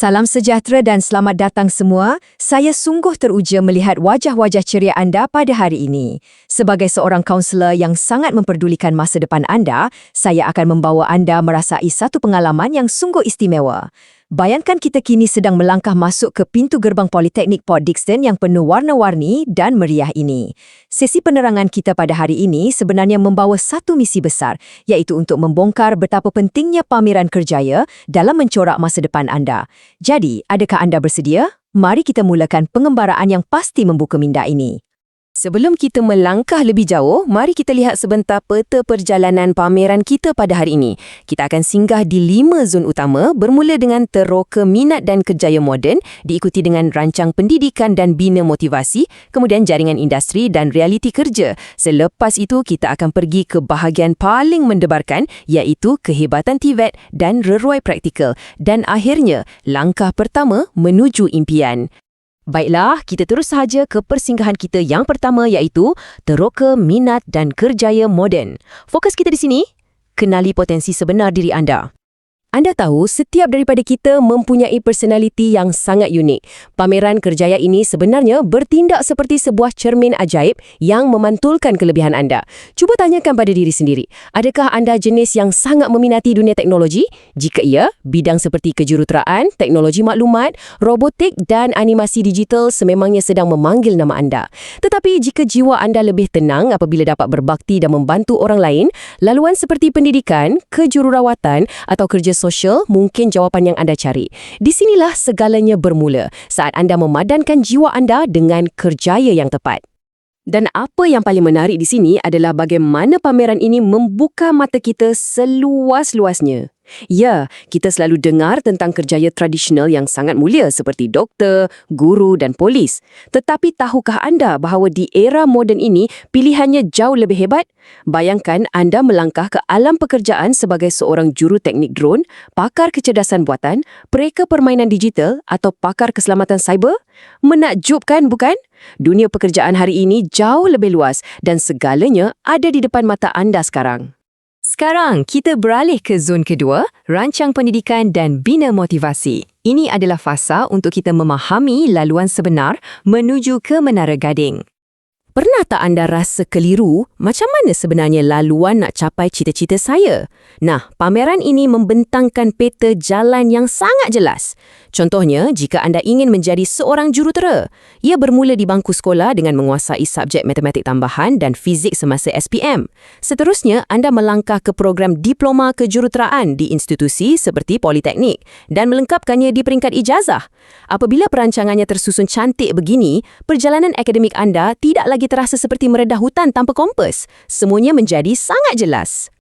Salam sejahtera dan selamat datang semua. Saya sungguh teruja melihat wajah-wajah ceria anda pada hari ini. Sebagai seorang kaunselor yang sangat memperdulikan masa depan anda, saya akan membawa anda merasai satu pengalaman yang sungguh istimewa. Bayangkan kita kini sedang melangkah masuk ke pintu gerbang Politeknik Port Dickson yang penuh warna-warni dan meriah ini. Sesi penerangan kita pada hari ini sebenarnya membawa satu misi besar, iaitu untuk membongkar betapa pentingnya pameran kerjaya dalam mencorak masa depan anda. Jadi, adakah anda bersedia? Mari kita mulakan pengembaraan yang pasti membuka minda ini. Sebelum kita melangkah lebih jauh, mari kita lihat sebentar peta perjalanan pameran kita pada hari ini. Kita akan singgah di 5 zon utama, bermula dengan teroka minat dan kerjaya moden, diikuti dengan rancang pendidikan dan bina motivasi, kemudian jaringan industri dan realiti kerja. Selepas itu, kita akan pergi ke bahagian paling mendebarkan, iaitu kehebatan TVET dan reruai praktikal. Dan akhirnya, langkah pertama menuju impian. Baiklah, kita terus sahaja ke persinggahan kita yang pertama iaitu teroka minat dan kerjaya moden. Fokus kita di sini, kenali potensi sebenar diri anda. Anda tahu, setiap daripada kita mempunyai personaliti yang sangat unik. Pameran kerjaya ini sebenarnya bertindak seperti sebuah cermin ajaib yang memantulkan kelebihan anda. Cuba tanyakan pada diri sendiri, adakah anda jenis yang sangat meminati dunia teknologi? Jika iya, bidang seperti kejuruteraan, teknologi maklumat, robotik dan animasi digital sememangnya sedang memanggil nama anda. Tetapi jika jiwa anda lebih tenang apabila dapat berbakti dan membantu orang lain, laluan seperti pendidikan, kejururawatan atau kerja sosial mungkin jawapan yang anda cari. Di sinilah segalanya bermula, saat anda memadankan jiwa anda dengan kerjaya yang tepat. Dan apa yang paling menarik di sini adalah bagaimana pameran ini membuka mata kita seluas-luasnya. Ya, kita selalu dengar tentang kerjaya tradisional yang sangat mulia seperti doktor, guru dan polis. Tetapi tahukah anda bahawa di era moden ini pilihannya jauh lebih hebat? Bayangkan anda melangkah ke alam pekerjaan sebagai seorang juru teknik drone, pakar kecerdasan buatan, pereka permainan digital atau pakar keselamatan cyber? Menakjubkan, bukan? Dunia pekerjaan hari ini jauh lebih luas dan segalanya ada di depan mata anda sekarang. Sekarang, kita beralih ke zon kedua, rancang pendidikan dan bina motivasi. Ini adalah fasa untuk kita memahami laluan sebenar menuju ke Menara Gading. Pernah tak anda rasa keliru macam mana sebenarnya laluan nak capai cita-cita saya? Nah, pameran ini membentangkan peta jalan yang sangat jelas. Contohnya, jika anda ingin menjadi seorang jurutera, ia bermula di bangku sekolah dengan menguasai subjek matematik tambahan dan fizik semasa SPM. Seterusnya, anda melangkah ke program diploma kejuruteraan di institusi seperti Politeknik dan melengkapkannya di peringkat ijazah. Apabila perancangannya tersusun cantik begini, perjalanan akademik anda tidak lagi terasa seperti meredah hutan tanpa kompas. Semuanya menjadi sangat jelas.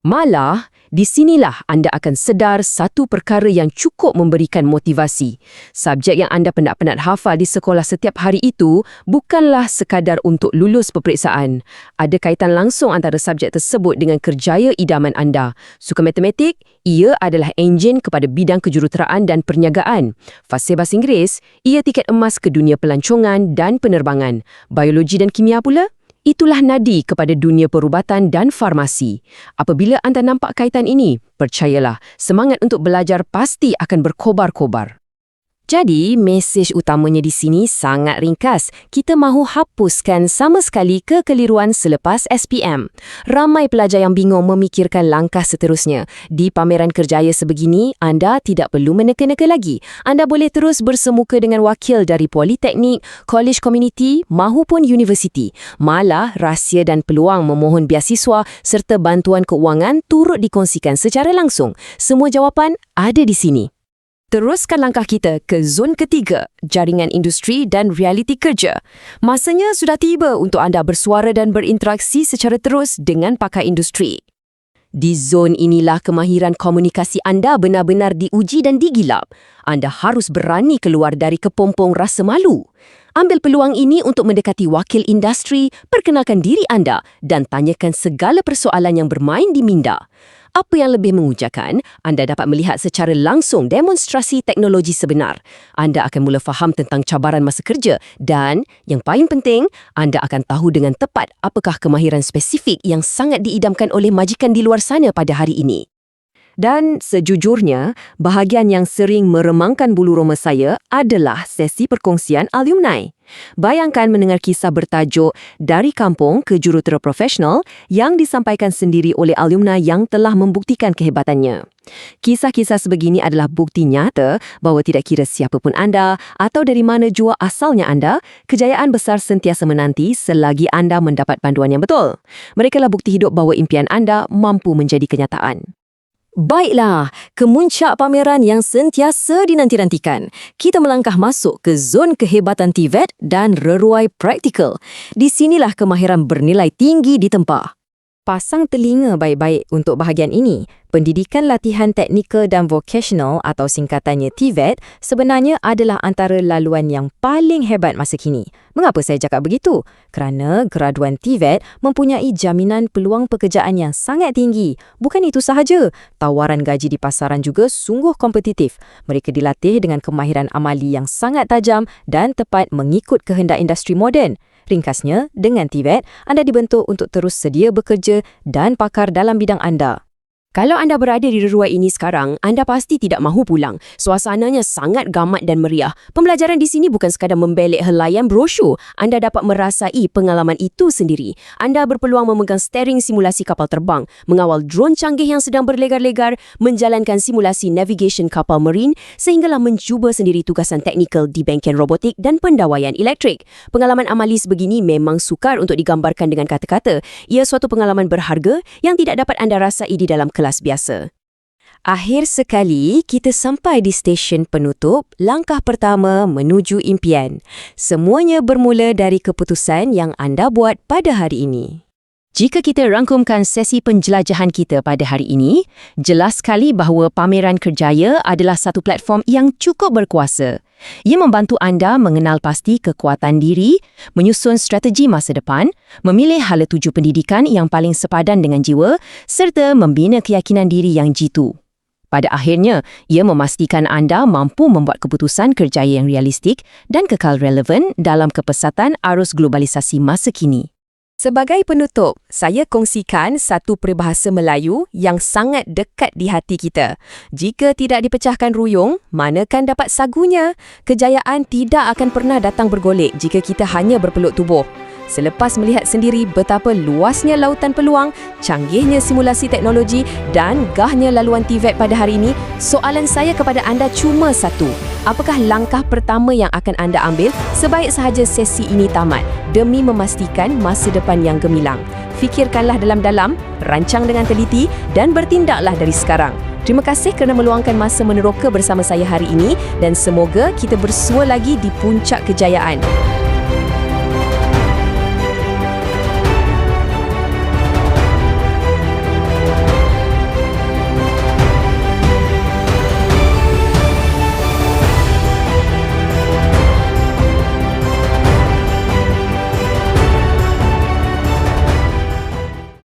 Malah, di sinilah anda akan sedar satu perkara yang cukup memberikan motivasi. Subjek yang anda penat-penat hafal di sekolah setiap hari itu bukanlah sekadar untuk lulus peperiksaan. Ada kaitan langsung antara subjek tersebut dengan kerjaya idaman anda. Suka matematik, ia adalah enjin kepada bidang kejuruteraan dan perniagaan. Fasih bahasa Inggeris, ia tiket emas ke dunia pelancongan dan penerbangan. Biologi dan kimia pula? Itulah nadi kepada dunia perubatan dan farmasi. Apabila anda nampak kaitan ini, percayalah, semangat untuk belajar pasti akan berkobar-kobar. Jadi, mesej utamanya di sini sangat ringkas. Kita mahu hapuskan sama sekali kekeliruan selepas SPM. Ramai pelajar yang bingung memikirkan langkah seterusnya. Di pameran kerjaya sebegini, anda tidak perlu meneka-neka lagi. Anda boleh terus bersemuka dengan wakil dari Politeknik, College Community mahupun Universiti. Malah, rahsia dan peluang memohon beasiswa serta bantuan keuangan turut dikongsikan secara langsung. Semua jawapan ada di sini. Teruskan langkah kita ke zon ketiga, jaringan industri dan realiti kerja. Masanya sudah tiba untuk anda bersuara dan berinteraksi secara terus dengan pakar industri. Di zon inilah kemahiran komunikasi anda benar-benar diuji dan digilap. Anda harus berani keluar dari kepompong rasa malu. Ambil peluang ini untuk mendekati wakil industri, perkenalkan diri anda dan tanyakan segala persoalan yang bermain di minda. Apa yang lebih mengujakan, anda dapat melihat secara langsung demonstrasi teknologi sebenar. Anda akan mula faham tentang cabaran masa kerja dan, yang paling penting, anda akan tahu dengan tepat apakah kemahiran spesifik yang sangat diidamkan oleh majikan di luar sana pada hari ini. Dan sejujurnya, bahagian yang sering meremangkan bulu roma saya adalah sesi perkongsian alumni. Bayangkan mendengar kisah bertajuk Dari Kampung ke Jurutera Profesional yang disampaikan sendiri oleh alumni yang telah membuktikan kehebatannya. Kisah-kisah sebegini adalah bukti nyata bahawa tidak kira siapa pun anda atau dari mana jua asalnya anda, kejayaan besar sentiasa menanti selagi anda mendapat panduan yang betul. Merekalah bukti hidup bahawa impian anda mampu menjadi kenyataan. Baiklah, kemuncak pameran yang sentiasa dinanti-nantikan. Kita melangkah masuk ke zon kehebatan TVET dan reruai praktikal. Di sinilah kemahiran bernilai tinggi ditempa. Pasang telinga baik-baik untuk bahagian ini. Pendidikan Latihan Teknikal dan Vocational atau singkatannya TVET sebenarnya adalah antara laluan yang paling hebat masa kini. Mengapa saya cakap begitu? Kerana graduan TVET mempunyai jaminan peluang pekerjaan yang sangat tinggi. Bukan itu sahaja, tawaran gaji di pasaran juga sungguh kompetitif. Mereka dilatih dengan kemahiran amali yang sangat tajam dan tepat mengikut kehendak industri moden. Ringkasnya, dengan TVET, anda dibentuk untuk terus sedia bekerja dan pakar dalam bidang anda. Kalau anda berada di reruai ini sekarang, anda pasti tidak mahu pulang. Suasananya sangat gamat dan meriah. Pembelajaran di sini bukan sekadar membelek helaian brosur. Anda dapat merasai pengalaman itu sendiri. Anda berpeluang memegang steering simulasi kapal terbang, mengawal drone canggih yang sedang berlegar-legar, menjalankan simulasi navigation kapal marine, sehinggalah mencuba sendiri tugasan teknikal di bengkel robotik dan pendawaian elektrik. Pengalaman amali sebegini memang sukar untuk digambarkan dengan kata-kata. Ia suatu pengalaman berharga yang tidak dapat anda rasai di dalam kelas biasa. Akhir sekali, kita sampai di stesen penutup, langkah pertama menuju impian. Semuanya bermula dari keputusan yang anda buat pada hari ini. Jika kita rangkumkan sesi penjelajahan kita pada hari ini, jelas sekali bahawa Pameran Kerjaya adalah satu platform yang cukup berkuasa. Ia membantu anda mengenal pasti kekuatan diri, menyusun strategi masa depan, memilih hala tuju pendidikan yang paling sepadan dengan jiwa, serta membina keyakinan diri yang jitu. Pada akhirnya, ia memastikan anda mampu membuat keputusan kerjaya yang realistik dan kekal relevan dalam kepesatan arus globalisasi masa kini. Sebagai penutup, saya kongsikan satu peribahasa Melayu yang sangat dekat di hati kita. Jika tidak dipecahkan ruyung, manakan dapat sagunya? Kejayaan tidak akan pernah datang bergolek jika kita hanya berpeluk tubuh. Selepas melihat sendiri betapa luasnya lautan peluang, canggihnya simulasi teknologi dan gahnya laluan TVET pada hari ini, soalan saya kepada anda cuma satu. Apakah langkah pertama yang akan anda ambil sebaik sahaja sesi ini tamat demi memastikan masa depan yang gemilang? Fikirkanlah dalam-dalam, rancang dengan teliti dan bertindaklah dari sekarang. Terima kasih kerana meluangkan masa meneroka bersama saya hari ini dan semoga kita bersua lagi di puncak kejayaan.